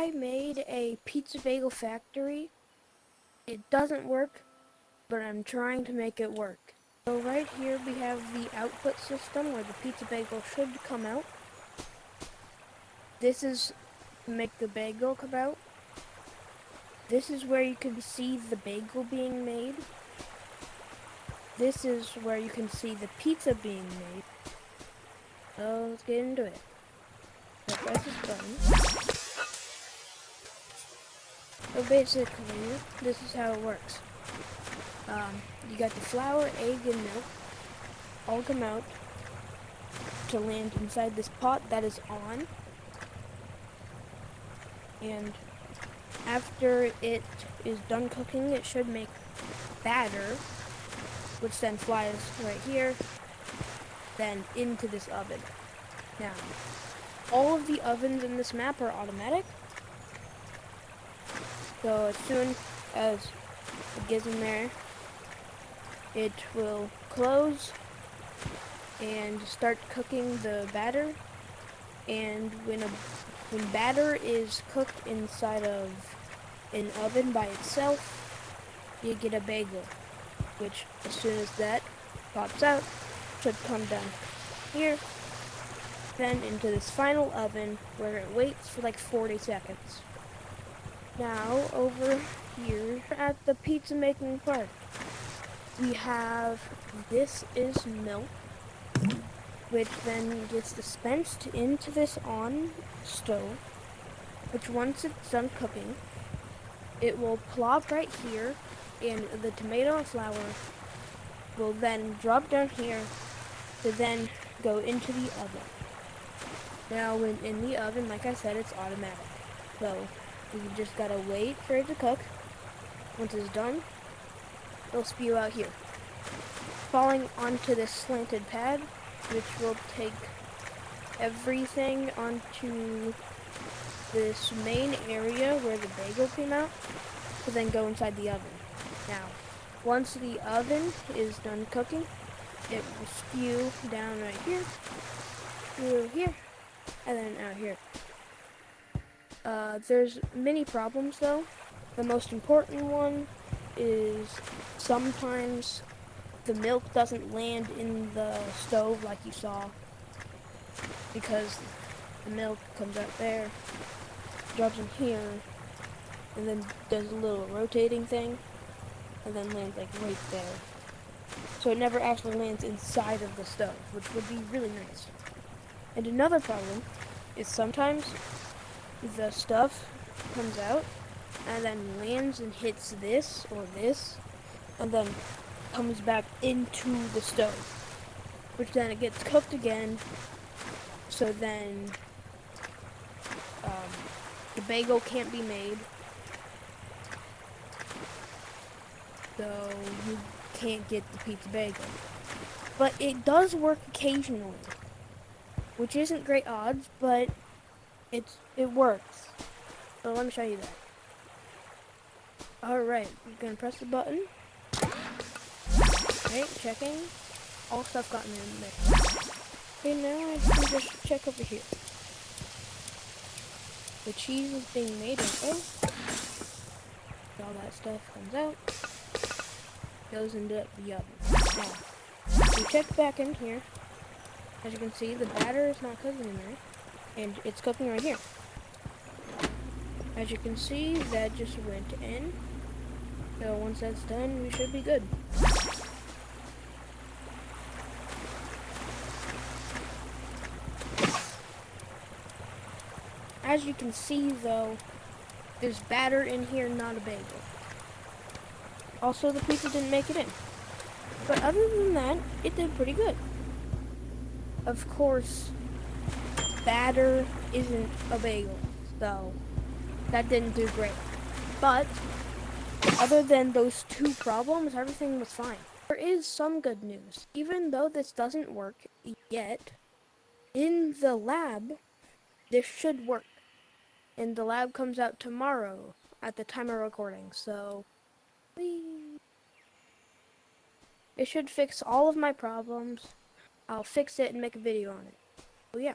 I made a pizza bagel factory. It doesn't work, but I'm trying to make it work. So right here we have the output system where the pizza bagel should come out. This is to make the bagel come out. This is where you can see the bagel being made. This is where you can see the pizza being made. So let's get into it. So press this button. So basically, this is how it works. You got the flour, egg, and milk all come out to land inside this pot that is on. And after it is done cooking, it should make batter, which then flies right here, then into this oven. Now, all of the ovens in this map are automatic. So as soon as it gets in there, it will close and start cooking the batter. And when batter is cooked inside of an oven by itself, you get a bagel, which as soon as that pops out, should come down here, then into this final oven where it waits for like 40 seconds. Now, over here at the pizza making part, we have, this is milk, which then gets dispensed into this on stove, which once it's done cooking, it will plop right here, and the tomato and flour will then drop down here to then go into the oven. Now, when in the oven, like I said, it's automatic. So, you just gotta wait for it to cook. Once it's done, it'll spew out here, falling onto this slanted pad, which will take everything onto this main area where the bagel came out, to then go inside the oven. Now, once the oven is done cooking, it will spew down right here, through here, and then out here. There's many problems though. The most important one is sometimes the milk doesn't land in the stove like you saw, because the milk comes out there, drops in here, and then does a little rotating thing, and then lands like right there. So it never actually lands inside of the stove, which would be really nice. And another problem is sometimes the stuff comes out and then lands and hits this or this, and then comes back into the stove, which then it gets cooked again. So then the bagel can't be made, so you can't get the pizza bagel. But it does work occasionally, which isn't great odds, but it works. So let me show you that. Alright, you're gonna press the button. Right, checking. All stuff got in there. Okay, now I can just check over here. The cheese is being made right there. All that stuff comes out, goes into the oven. Now, we check back in here. As you can see, the batter is not cooking in there, and it's cooking right here. As you can see, that just went in. So once that's done, we should be good. As you can see though, there's batter in here, not a bagel. Also, the pizza didn't make it in. But other than that, it did pretty good. Of course, batter isn't a bagel, so that didn't do great. But other than those two problems, everything was fine. There is some good news. Even though this doesn't work yet, in the lab, this should work. And the lab comes out tomorrow at the time of recording, so it should fix all of my problems. I'll fix it and make a video on it. So yeah.